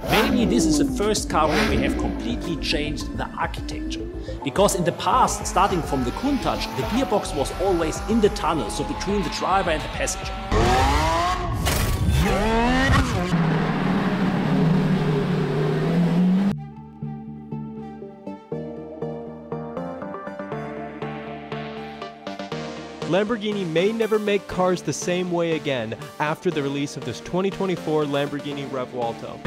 Maybe this is the first car where we have completely changed the architecture. Because in the past, starting from the Countach, the gearbox was always in the tunnel, so between the driver and the passenger. Lamborghini may never make cars the same way again after the release of this 2024 Lamborghini Revuelto.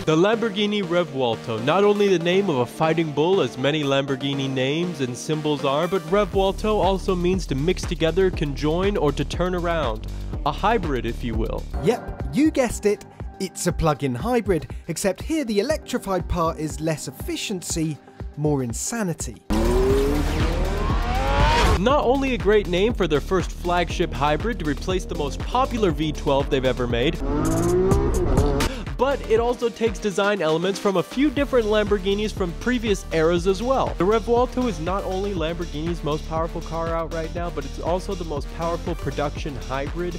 The Lamborghini Revuelto, not only the name of a fighting bull as many Lamborghini names and symbols are, but Revuelto also means to mix together, conjoin, or to turn around. A hybrid, if you will. Yep, you guessed it. It's a plug-in hybrid, except here the electrified part is less efficiency, more insanity. Not only a great name for their first flagship hybrid to replace the most popular V12 they've ever made, but it also takes design elements from a few different Lamborghinis from previous eras as well. The Revuelto is not only Lamborghini's most powerful car out right now, but it's also the most powerful production hybrid.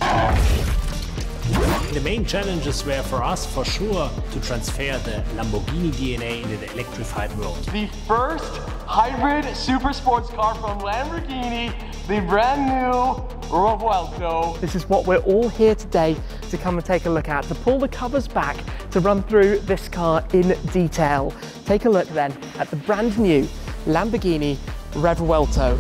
The main challenges were for us, for sure, to transfer the Lamborghini DNA into the electrified world. The first hybrid super sports car from Lamborghini, the brand new Revuelto. This is what we're all here today to come and take a look at, to pull the covers back, to run through this car in detail. Take a look then at the brand new Lamborghini Revuelto.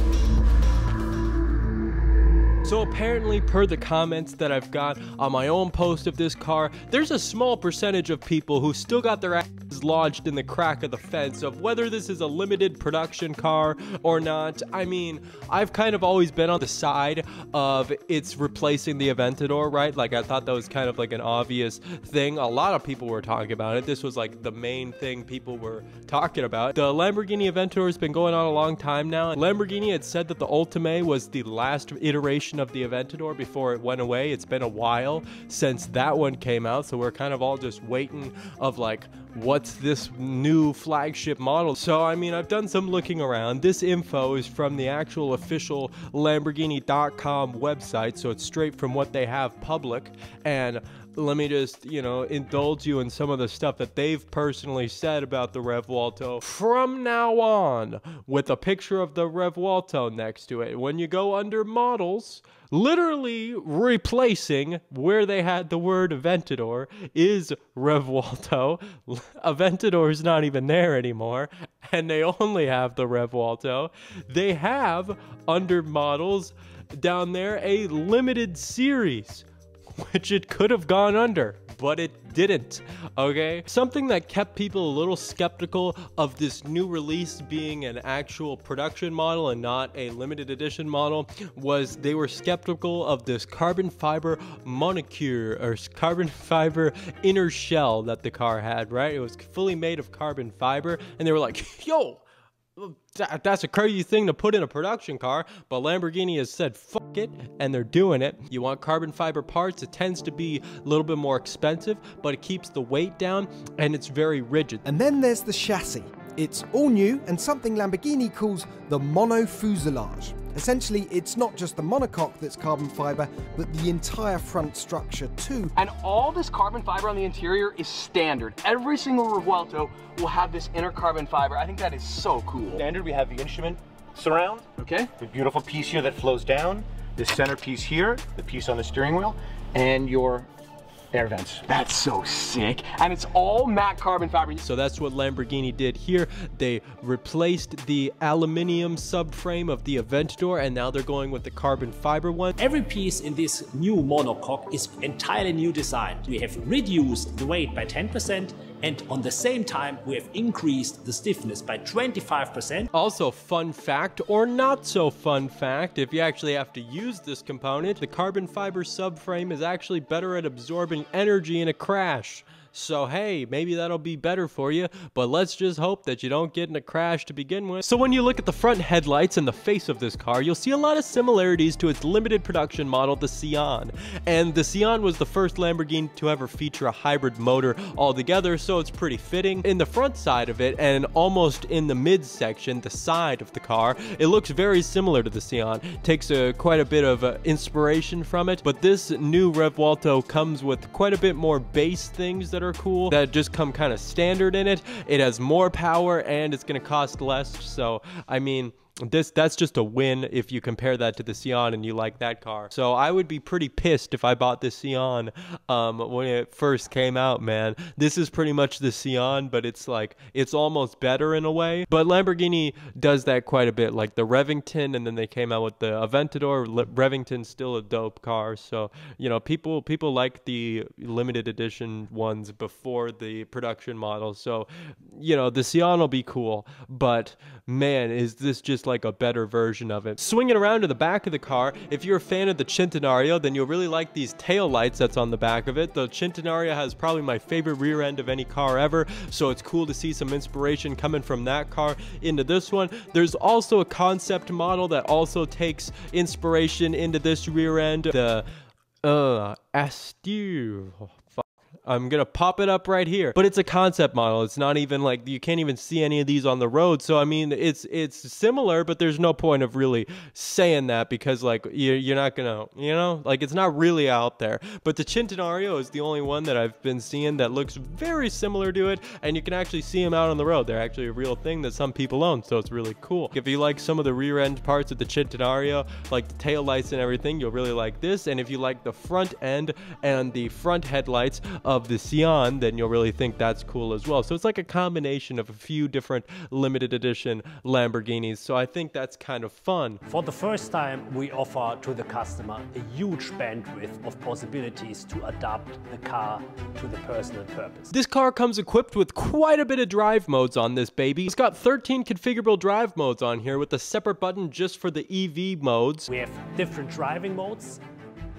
So apparently, per the comments that I've got on my own post of this car, there's a small percentage of people who still got their asses lodged in the crack of the fence of whether this is a limited production car or not. I mean, I've kind of always been on the side of it's replacing the Aventador, right? Like, I thought that was kind of like an obvious thing. A lot of people were talking about it. This was like the main thing people were talking about. The Lamborghini Aventador has been going on a long time now. Lamborghini had said that the Ultimate was the last iteration of the Aventador before it went away. It's been a while since that one came out, so we're kind of all just waiting of like, what's this new flagship model? So I mean, I've done some looking around. This info is from the actual official Lamborghini.com website, so it's straight from what they have public. And let me just, you know, indulge you in some of the stuff that they've personally said about the Revuelto from now on, with a picture of the Revuelto next to it. When you go under models, literally replacing where they had the word Aventador is Revuelto. Aventador is not even there anymore, and they only have the Revuelto. They have under models down there a limited series, which it could have gone under, but it didn't, okay? Something that kept people a little skeptical of this new release being an actual production model and not a limited edition model was they were skeptical of this carbon fiber monocure or carbon fiber inner shell that the car had, right? It was fully made of carbon fiber, and they were like, yo, that's a crazy thing to put in a production car, but Lamborghini has said fuck it, and they're doing it. You want carbon fiber parts, it tends to be a little bit more expensive, but it keeps the weight down, and it's very rigid. And then there's the chassis. It's all new and something Lamborghini calls the mono fuselage. Essentially, it's not just the monocoque that's carbon fiber, but the entire front structure too. And all this carbon fiber on the interior is standard. Every single Revuelto will have this inner carbon fiber. I think that is so cool. Standard, we have the instrument surround. Okay. The beautiful piece here that flows down. This center piece here, the piece on the steering wheel, and your air vents. That's so sick. And it's all matte carbon fiber. So that's what Lamborghini did here. They replaced the aluminum subframe of the Aventador, and now they're going with the carbon fiber one. Every piece in this new monocoque is entirely new design. We have reduced the weight by 10%, and on the same time we have increased the stiffness by 25%. Also, fun fact, or not so fun fact, if you actually have to use this component, the carbon fiber subframe is actually better at absorbing energy in a crash. So hey, maybe that'll be better for you, but let's just hope that you don't get in a crash to begin with. So when you look at the front headlights and the face of this car, you'll see a lot of similarities to its limited production model, the Sián. And the Sián was the first Lamborghini to ever feature a hybrid motor altogether, so it's pretty fitting. In the front side of it, and almost in the midsection, the side of the car, it looks very similar to the Sián. Takes quite a bit of inspiration from it, but this new Revuelto comes with quite a bit more base things that are cool, that just come kind of standard in it. It has more power and it's going to cost less, so I mean, that's just a win if you compare that to the Sián and you like that car. So I would be pretty pissed if I bought the Sián when it first came out, man. This is pretty much the Sián, but it's like, it's almost better in a way. But Lamborghini does that quite a bit, like the Revington, and then they came out with the Aventador. Revington's still a dope car, so you know, people like the limited edition ones before the production models. So you know, the Sián will be cool, but man, is this just like a better version of it. Swinging around to the back of the car, if you're a fan of the Centenario, then you'll really like these tail lights that's on the back of it. The Centenario has probably my favorite rear end of any car ever, so it's cool to see some inspiration coming from that car into this one. There's also a concept model that also takes inspiration into this rear end, the Astur. I'm gonna pop it up right here, but it's a concept model. It's not even like, you can't even see any of these on the road. So I mean, it's similar, but there's no point of really saying that, because like you're not gonna, you know, like it's not really out there. But the Centenario is the only one that I've been seeing that looks very similar to it, and you can actually see them out on the road. They're actually a real thing that some people own, so it's really cool. If you like some of the rear end parts of the Centenario, like the tail lights and everything, you'll really like this. And if you like the front end and the front headlights of the Sián, then you'll really think that's cool as well. So it's like a combination of a few different limited edition Lamborghinis. So I think that's kind of fun. For the first time, we offer to the customer a huge bandwidth of possibilities to adapt the car to the personal purpose. This car comes equipped with quite a bit of drive modes on this baby. It's got 13 configurable drive modes on here with a separate button just for the EV modes. We have different driving modes,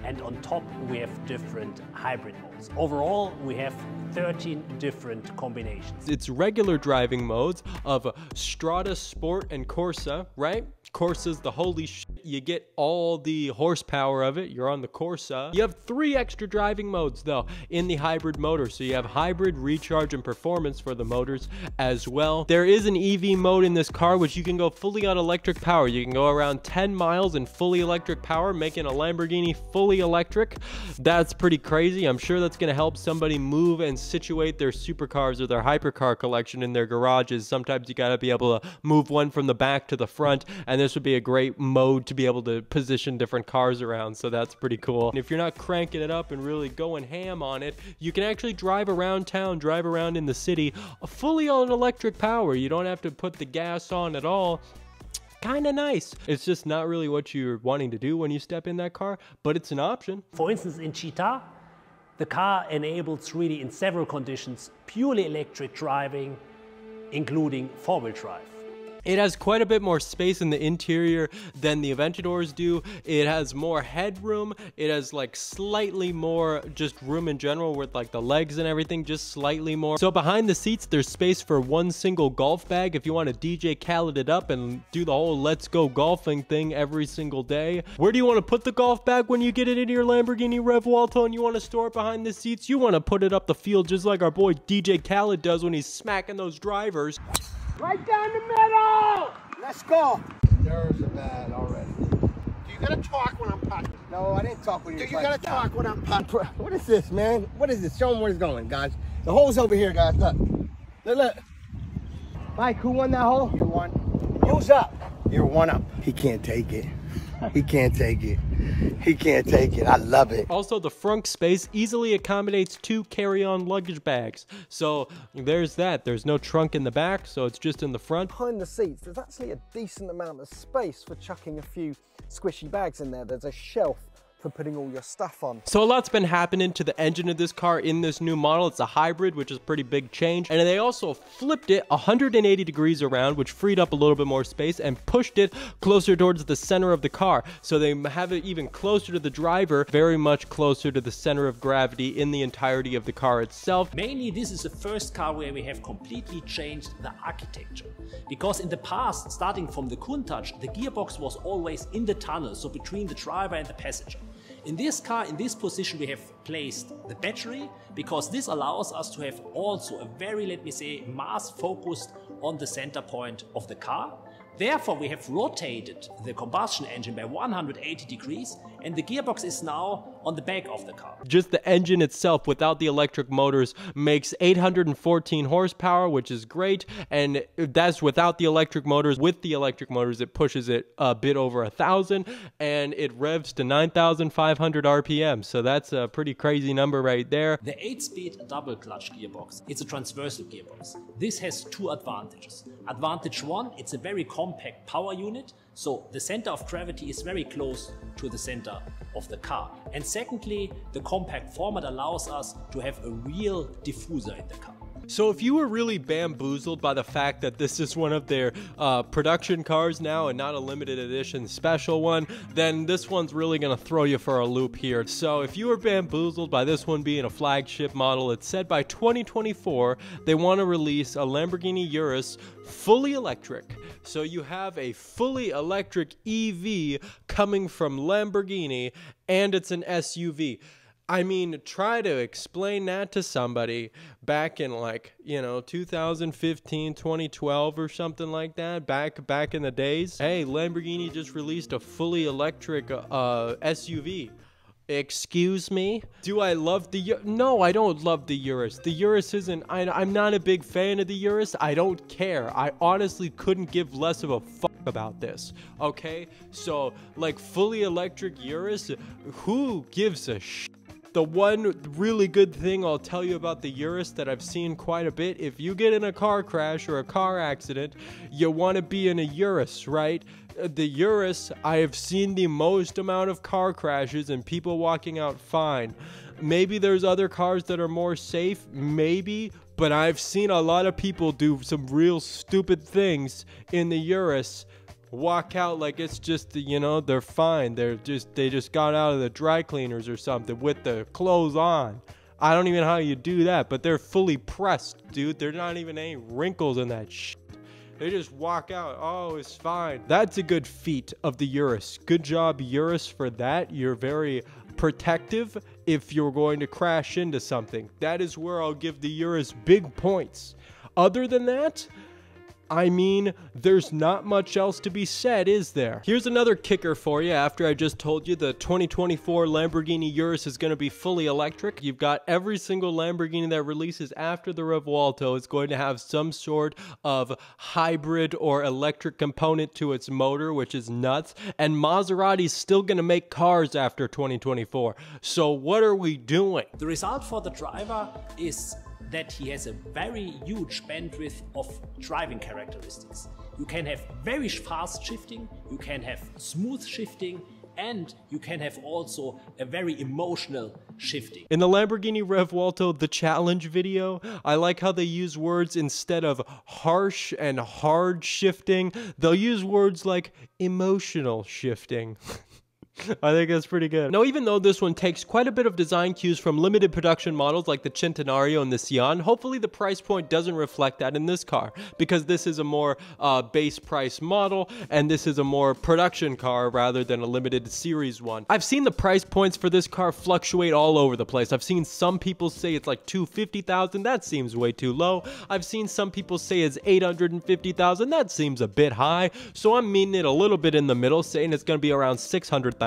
and on top we have different hybrid modes. Overall, we have 13 different combinations. It's regular driving modes of Strada, Sport, and Corsa, right? Corsa's the holy shit. You get all the horsepower of it. You're on the Corsa. You have 3 extra driving modes though in the hybrid motor. So you have hybrid, recharge, and performance for the motors as well. There is an EV mode in this car, which you can go fully on electric power. You can go around 10 miles in fully electric power, making a Lamborghini fully electric. That's pretty crazy. I'm sure that's going to help somebody move and situate their supercars or their hypercar collection in their garages. Sometimes you got to be able to move one from the back to the front, and this would be a great mode to be able to position different cars around, so that's pretty cool. And if you're not cranking it up and really going ham on it, you can actually drive around town, drive around in the city fully on electric power. You don't have to put the gas on at all. Kind of nice. It's just not really what you're wanting to do when you step in that car, but it's an option. For instance, in Cheetah, the car enables really in several conditions purely electric driving, including four-wheel drive. It has quite a bit more space in the interior than the Aventadors do. It has more headroom. It has like slightly more just room in general with like the legs and everything, just slightly more. So behind the seats, there's space for one single golf bag if you want to DJ Khaled it up and do the whole let's go golfing thing every single day. Where do you want to put the golf bag when you get it into your Lamborghini Revuelto and you want to store it behind the seats? You want to put it up the field just like our boy DJ Khaled does when he's smacking those drivers. Right down the middle! Let's go. Nerves are bad already. Do you gotta talk when I'm punching? No, I didn't talk when you. Do you gotta talk when I'm punching? What is this, man? What is this? Show them where it's going, guys. The hole's over here, guys. Look. Look, look. Mike, who won that hole? You won. Who's up? You're one up. He can't take it. He can't take it. He can't take it. I love it. Also, the front space easily accommodates 2 carry-on luggage bags. So there's that. There's no trunk in the back, so it's just in the front. Behind the seats, there's actually a decent amount of space for chucking a few squishy bags in there. There's a shelf for putting all your stuff on. So a lot's been happening to the engine of this car in this new model. It's a hybrid, which is a pretty big change. And they also flipped it 180 degrees around, which freed up a little bit more space and pushed it closer towards the center of the car. So they have it even closer to the driver, very much closer to the center of gravity in the entirety of the car itself. Mainly, this is the first car where we have completely changed the architecture. Because in the past, starting from the Countach, the gearbox was always in the tunnel, so between the driver and the passenger. In this car, in this position, we have placed the battery, because this allows us to have also a very, let me say, mass focused on the center point of the car. Therefore, we have rotated the combustion engine by 180 degrees, and the gearbox is now on the back of the car. Just the engine itself without the electric motors makes 814 horsepower, which is great, and that's without the electric motors. With the electric motors, it pushes it a bit over 1,000, and it revs to 9,500 RPM, so that's a pretty crazy number right there. The 8-speed double clutch gearbox, it's a transversal gearbox. This has two advantages. Advantage one, it's a very compact power unit, so the center of gravity is very close to the center of the car. And secondly, the compact format allows us to have a real diffuser in the car. So if you were really bamboozled by the fact that this is one of their production cars now and not a limited edition special one, then this one's really going to throw you for a loop here. So if you were bamboozled by this one being a flagship model, it said by 2024 they want to release a Lamborghini Urus fully electric. So you have a fully electric EV coming from Lamborghini, and it's an SUV. I mean, try to explain that to somebody back in, like, you know, 2015, 2012 or something like that, back in the days. Hey, Lamborghini just released a fully electric SUV. Excuse me? Do I love the No, I don't love the Urus. The Urus isn't... I'm not a big fan of the Urus. I don't care. I honestly couldn't give less of a fuck about this. Okay? So, like, fully electric Urus, who gives a shit? The one really good thing I'll tell you about the Urus that I've seen quite a bit, if you get in a car crash or a car accident, you want to be in a Urus, right? The Urus, I have seen the most amount of car crashes and people walking out fine. Maybe there's other cars that are more safe, maybe, but I've seen a lot of people do some real stupid things in the Urus, walk out like it's just, you know, they're fine. They just got out of the dry cleaners or something with the clothes on. I don't even know how you do that, but they're fully pressed, dude. There's not even any wrinkles in that shit. They just walk out. Oh, it's fine. That's a good feat of the Urus. Good job, Urus, for that. You're very protective if you're going to crash into something. That is where I'll give the Urus big points. Other than that, I mean, there's not much else to be said, is there? Here's another kicker for you. After I just told you the 2024 Lamborghini Urus is going to be fully electric, you've got every single Lamborghini that releases after the Revuelto is going to have some sort of hybrid or electric component to its motor, which is nuts. And Maserati's still going to make cars after 2024. So what are we doing? The result for the driver is that he has a very huge bandwidth of driving characteristics. You can have very fast shifting, you can have smooth shifting, and you can have also a very emotional shifting. In the Lamborghini Revuelto, the challenge video, I like how they use words instead of harsh and hard shifting. They'll use words like emotional shifting. I think that's pretty good. Now, even though this one takes quite a bit of design cues from limited production models like the Centenario and the Sion, hopefully the price point doesn't reflect that in this car, because this is a more base price model, and this is a more production car rather than a limited series one. I've seen the price points for this car fluctuate all over the place. I've seen some people say it's like $250,000. That seems way too low. I've seen some people say it's $850,000. That seems a bit high. So I'm meeting it a little bit in the middle, saying it's going to be around $600,000.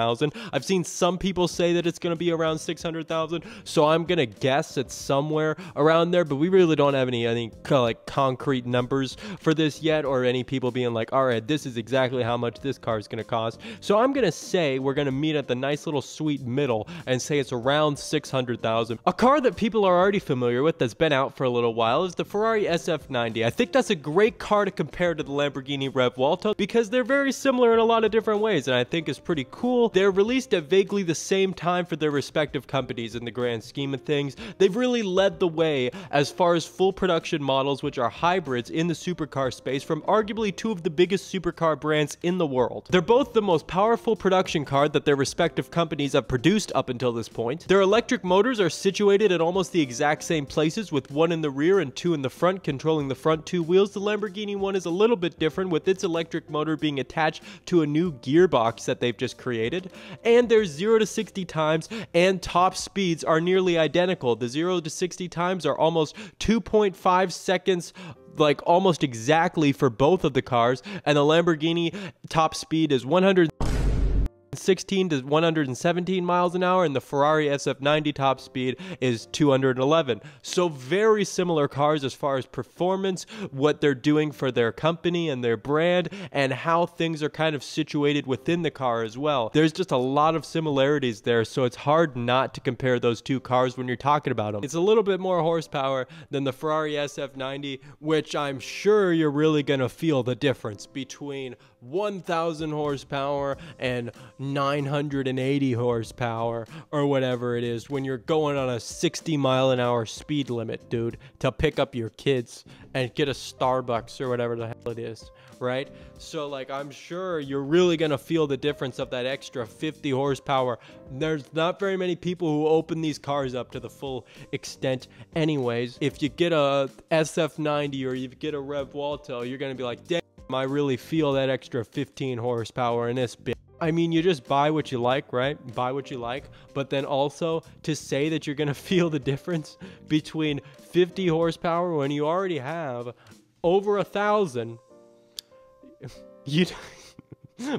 I've seen some people say that it's going to be around $600,000, so I'm going to guess it's somewhere around there, but we really don't have any like concrete numbers for this yet, or any people being like, all right, this is exactly how much this car is going to cost. So I'm going to say we're going to meet at the nice little sweet middle and say it's around $600,000. A car that people are already familiar with that's been out for a little while is the Ferrari SF90. I think that's a great car to compare to the Lamborghini Revuelto because they're very similar in a lot of different ways, and I think it's pretty cool comparable. They're released at vaguely the same time for their respective companies in the grand scheme of things. They've really led the way as far as full production models, which are hybrids in the supercar space from arguably two of the biggest supercar brands in the world. They're both the most powerful production car that their respective companies have produced up until this point. Their electric motors are situated at almost the exact same places, with one in the rear and two in the front, controlling the front two wheels. The Lamborghini one is a little bit different, with its electric motor being attached to a new gearbox that they've just created. And their 0 to 60 times and top speeds are nearly identical. The 0 to 60 times are almost 2.5 seconds, like almost exactly for both of the cars, and the Lamborghini top speed is 116 to 117 miles an hour, and the Ferrari SF90 top speed is 211. So very similar cars as far as performance, what they're doing for their company and their brand, and how things are kind of situated within the car as well. There's just a lot of similarities there, so it's hard not to compare those two cars when you're talking about them. It's a little bit more horsepower than the Ferrari SF90, which I'm sure you're really gonna feel the difference between 1,000 horsepower and 980 horsepower or whatever it is when you're going on a 60-mile-an-hour speed limit, dude, to pick up your kids and get a Starbucks or whatever the hell it is, right? So like, I'm sure you're really gonna feel the difference of that extra 50 horsepower. There's not very many people who open these cars up to the full extent anyways. If you get a SF90 or you get a Revuelto, you're gonna be like, damn, I really feel that extra 15 horsepower in this bitch. I mean, you just buy what you like, right? Buy what you like. But then also to say that you're going to feel the difference between 50 horsepower when you already have over 1,000,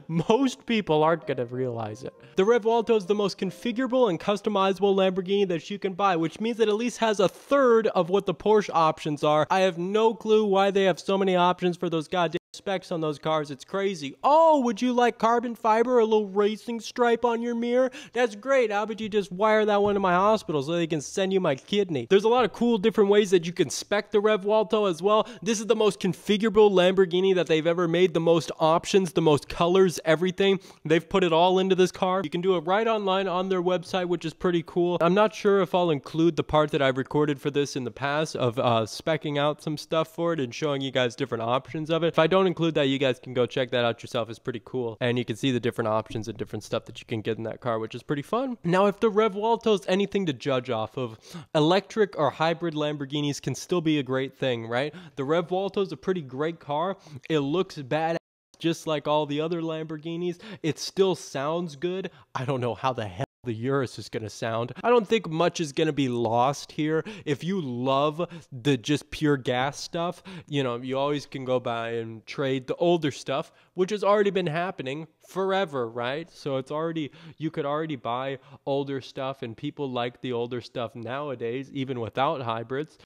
most people aren't going to realize it. The Revuelto is the most configurable and customizable Lamborghini that you can buy, which means it at least has a third of what the Porsche options are. I have no clue why they have so many options for those goddamn specs on those cars. It's crazy. Oh, would you like carbon fiber, a little racing stripe on your mirror? That's great. How about you just wire that one to my hospital so they can send you my kidney? There's a lot of cool different ways that you can spec the Revuelto as well. This is the most configurable Lamborghini that they've ever made. The most options, the most colors, everything. They've put it all into this car. You can do it right online on their website, which is pretty cool. I'm not sure if I'll include the part that I've recorded for this in the past of specking out some stuff for it and showing you guys different options of it. If I don't include that, you guys can go check that out yourself. It's pretty cool, and you can see the different options and different stuff that you can get in that car, which is pretty fun. Now, if the Revuelto is anything to judge off of, electric or hybrid Lamborghinis can still be a great thing, right? The Revuelto is a pretty great car. It looks badass just like all the other Lamborghinis. It still sounds good. I don't know how the hell the Urus is going to sound. I don't think much is going to be lost here. If you love the just pure gas stuff, you know, you always can go by and trade the older stuff, which has already been happening forever, right? So it's already, you could already buy older stuff, and people like the older stuff nowadays, even without hybrids.